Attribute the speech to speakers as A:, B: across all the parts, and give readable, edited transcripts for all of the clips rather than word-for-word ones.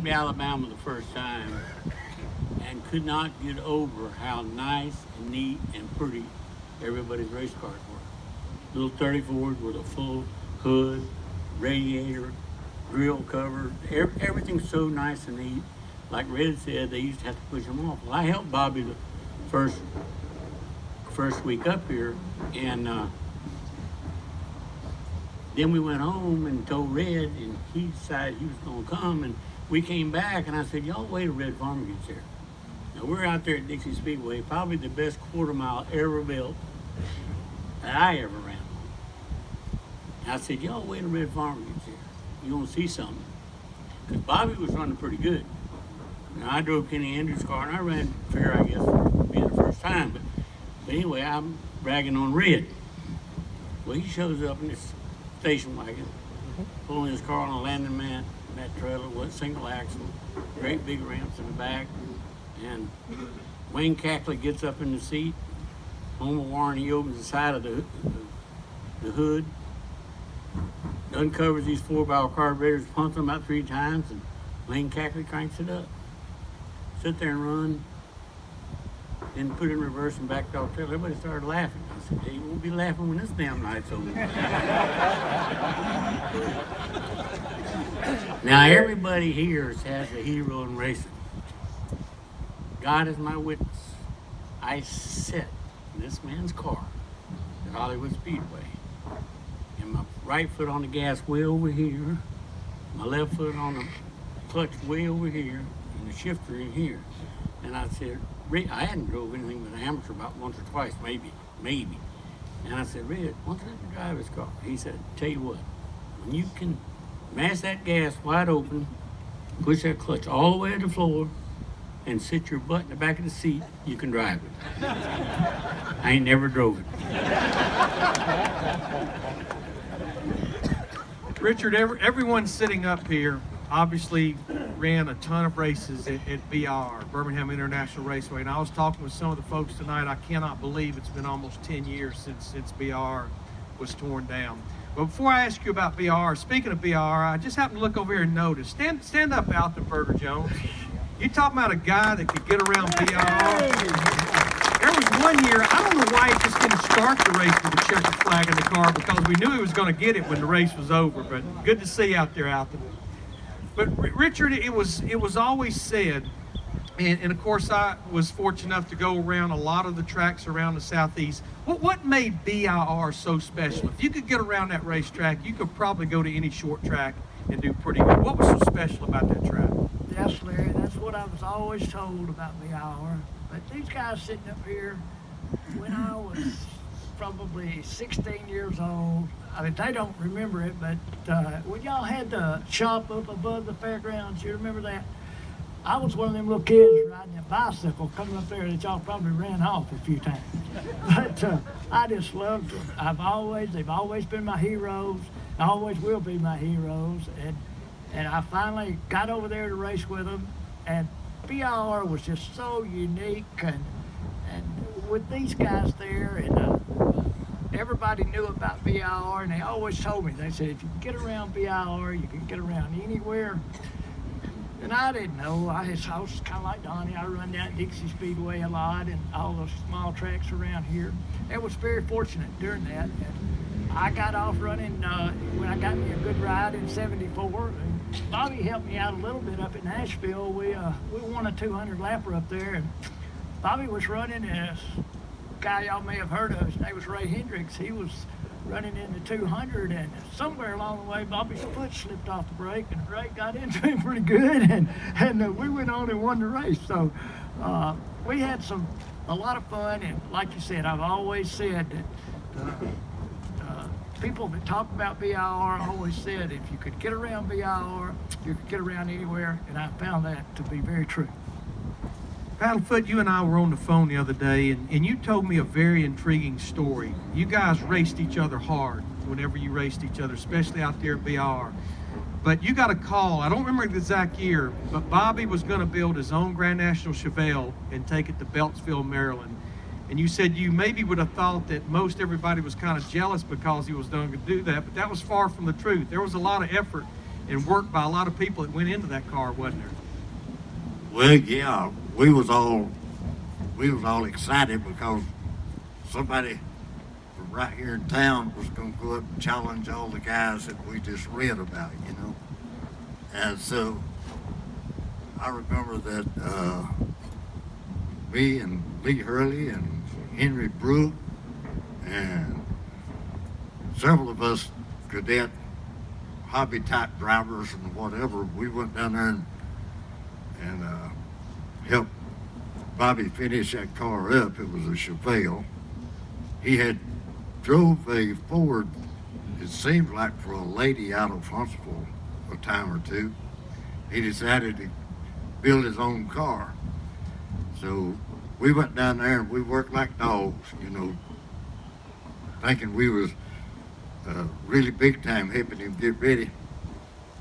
A: to Alabama the first time and could not get over how nice and neat and pretty everybody's race cars were. Little 34s with a full hood, radiator, grill cover, everything's so nice and neat. Like Red said, they used to have to push them off. Well, I helped Bobby the first week up here, and then we went home and told Red, and he decided he was going to come, and we came back, and I said, y'all wait till Red Farmer gets here. Now, we're out there at Dixie Speedway, probably the best quarter mile ever built that I ever ran on. I said, y'all wait till Red Farmer gets here. You're going to see something. Because Bobby was running pretty good. Now, I drove Kenny Andrews' car, and I ran fair, I guess, for being the first time. But anyway, I'm bragging on Red. Well, he shows up in this station wagon, pulling his car on a landing mat, that trailer with single axle, great big ramps in the back, and Wayne Cackley gets up in the seat. Homer Warren, he opens the side of the hood, uncovers these 4-barrel carburetors, pumps them about 3 times, and Wayne Cackley cranks it up. Sit there and run, then put it in reverse and backed off trailer. Everybody started laughing. I said, hey, you won't be laughing when this damn night's over. Now, everybody here has a hero in racing. God is my witness. I sit in this man's car at Hollywood Speedway, and my right foot on the gas way over here, my left foot on the clutch way over here, and the shifter in here. And I said, I hadn't drove anything but an amateur about once or twice, maybe. And I said, Red, why don't you drive this car? He said, tell you what, when you can mash that gas wide open, push that clutch all the way to the floor, and sit your butt in the back of the seat, you can drive it. I ain't never drove it.
B: Richard, everyone sitting up here obviously ran a ton of races at BR, Birmingham International Raceway, and I was talking with some of the folks tonight. I cannot believe it's been almost 10 years since BR was torn down. But before I ask you about BR, speaking of BR, I just happened to look over here and notice. Stand up, Altenberger Jones. You talking about a guy that could get around BR? There was one year, I don't know why he just didn't start the race with the checkered flag in the car, because we knew he was going to get it when the race was over. But good to see you out there, Alton. But Richard, it was always said, and of course I was fortunate enough to go around a lot of the tracks around the Southeast. What made BIR so special? If you could get around that racetrack, you could probably go to any short track and do pretty good. What was so special about that track?
C: Yes, Larry, that's what I was always told about BIR. But these guys sitting up here, when I was probably 16 years old, I mean, they don't remember it, but when y'all had the shop up above the fairgrounds, you remember that? I was one of them little kids riding a bicycle coming up there that y'all probably ran off a few times. But I just loved them. They've always been my heroes. Always will be my heroes. And I finally got over there to race with them. And BIR was just so unique. And with these guys there, and everybody knew about BIR, and they always told me, they said, if you can get around BIR, you can get around anywhere. And I didn't know. I was kind of like Donnie. I run down Dixie Speedway a lot and all those small tracks around here. I was very fortunate during that. And I got off running when I got me a good ride in '74. And Bobby helped me out a little bit up in Nashville. We won a 200 lapper up there. And Bobby was running, and a guy y'all may have heard of, his name was Ray Hendricks. He was running in the 200, and somewhere along the way, Bobby's foot slipped off the brake, and Ray got into him pretty good, and we went on and won the race. So we had a lot of fun, and like you said, I've always said that people that talk about BIR always said if you could get around BIR, you could get around anywhere, and I found that to be very true.
B: Paddlefoot, you and I were on the phone the other day, and you told me a very intriguing story. You guys raced each other hard whenever you raced each other, especially out there at BR. But you got a call, I don't remember the exact year, but Bobby was going to build his own Grand National Chevelle and take it to Beltsville, Maryland. And you said you maybe would have thought that most everybody was kind of jealous because he was going to do that, but that was far from the truth. There was a lot of effort and work by a lot of people that went into that car, wasn't there?
D: Well, yeah, we was all excited because somebody from right here in town was going to go up and challenge all the guys that we just read about, you know. And so I remember that me and Lee Hurley and Henry Brook and several of us cadet hobby type drivers and whatever, we went down there and helped Bobby finish that car up. It was a Chevelle. He had drove a Ford, it seemed like for a lady out of Huntsville a time or two. He decided to build his own car. So we went down there and we worked like dogs, you know, thinking we was really big time helping him get ready.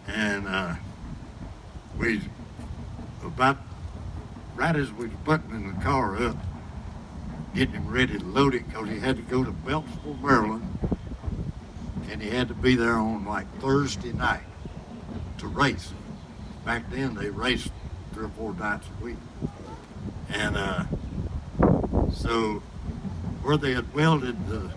D: And we, about right as we was buttoning the car up, getting him ready to load it, because he had to go to Beltsville, Maryland, and he had to be there on like Thursday night to race. Back then they raced 3 or 4 nights a week. And so where they had welded the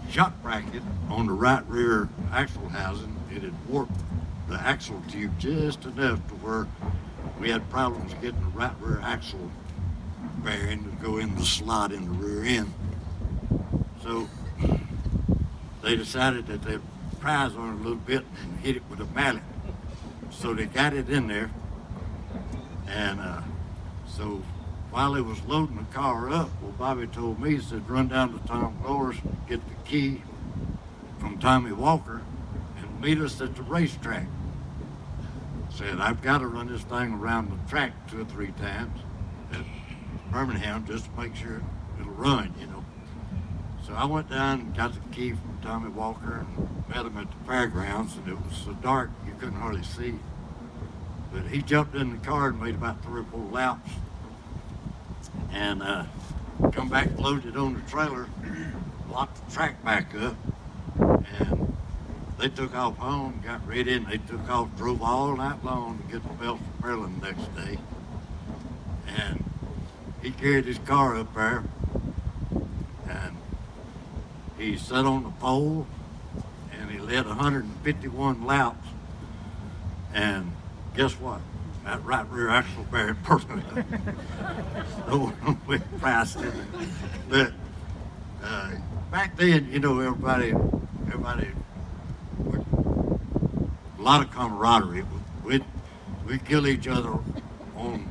D: shock bracket on the right rear axle housing, it had warped the axle tube just enough to where we had problems getting the right rear axle bearing to go in the slot in the rear end. So they decided that they'd prise on it a little bit and hit it with a mallet. So they got it in there, and so while they was loading the car up, well, Bobby told me, he said, run down to Tom Glores, get the key from Tommy Walker, and meet us at the racetrack. Said, I've got to run this thing around the track 2 or 3 times at Birmingham just to make sure it'll run, you know. So I went down and got the key from Tommy Walker and met him at the fairgrounds, and it was so dark you couldn't hardly see. But he jumped in the car and made about 3 or 4 laps, and come back, loaded on the trailer, locked the track back up, and they took off home, got ready, and they took off, drove all night long to get to Beltsville, Maryland the next day. And he carried his car up there, and he sat on the pole, and he led 151 laps, and guess what? That right rear axle bearing perfect. So we passed it. But back then, you know, everybody, a lot of camaraderie. We'd kill each other on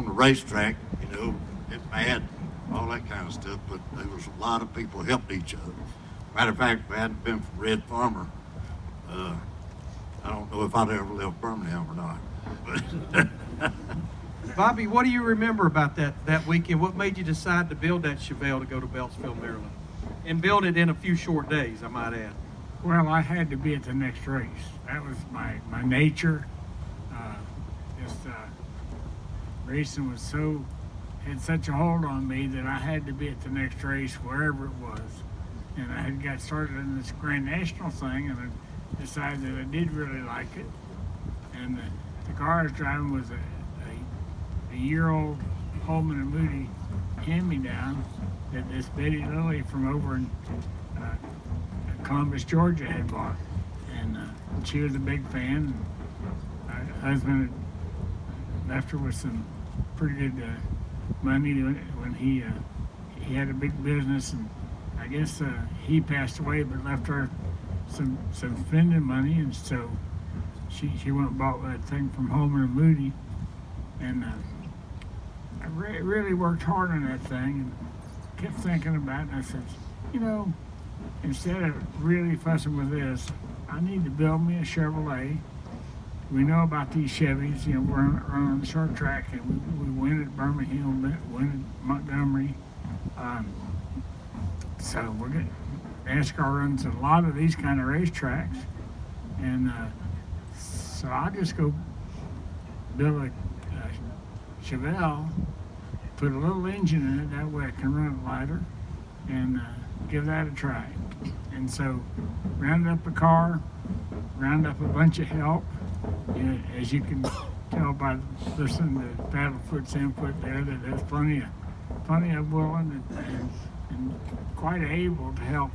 D: the racetrack, you know, get mad, all that kind of stuff. But there was a lot of people helping each other. Matter of fact, if it hadn't been for Red Farmer, I don't know if I'd ever left Birmingham or not.
B: Bobby, what do you remember about that weekend? What made you decide to build that Chevelle to go to Beltsville, Maryland? And build it in a few short days, I might add.
E: Well, I had to be at the next race. That was my nature. Racing was had such a hold on me that I had to be at the next race wherever it was. And I had got started in this Grand National thing, and I decided that I did really like it. And the car I was driving was a year-old Holman and Moody hand-me-down that this Betty Lilly from over in Columbus, Georgia had bought. And she was a big fan. And my husband had left her with some pretty good money when he had a big business, and I guess he passed away, but left her some spending money, and so she went and bought that thing from Holman and Moody, and I really worked hard on that thing and kept thinking about it, and I said, you know, instead of really fussing with this, I need to build me a Chevrolet. We know about these Chevys, you know, we're on the short track, and we win at Birmingham, win at Montgomery. So we're going to, NASCAR runs a lot of these kind of racetracks. And so I'll just go build a Chevelle, put a little engine in it, that way I can run it lighter, and give that a try. And so rounded up the car, round up a bunch of help. As you can tell by listening to Paddlefoot's input there, that there's plenty of willing and quite able to help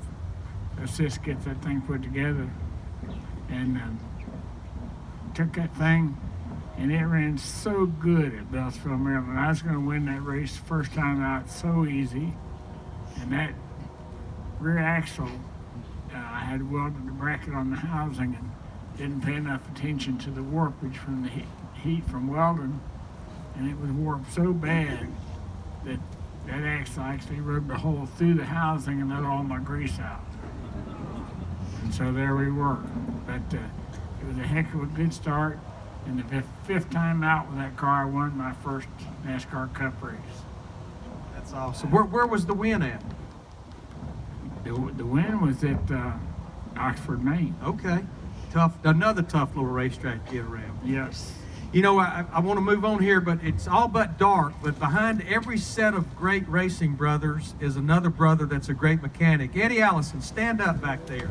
E: assist get that thing put together. And took that thing, and it ran so good at Beltsville, Maryland. I was going to win that race first time out so easy. And that rear axle, I had welded the bracket on the housing and didn't pay enough attention to the warpage from the heat from welding, and it was warped so bad that that axle actually rubbed a hole through the housing and let all my grease out. And so there we were. But it was a heck of a good start, and the fifth time out with that car, I won my first NASCAR Cup race.
B: That's awesome. Where was the win at?
E: The win was at Oxford, Maine.
B: Okay. Another tough little racetrack to get around.
E: Yes.
B: You know, I want to move on here, but it's all but dark. But behind every set of great racing brothers is another brother that's a great mechanic. Eddie Allison, stand up back there.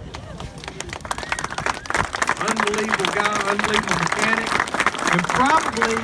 B: Unbelievable guy, unbelievable mechanic, and probably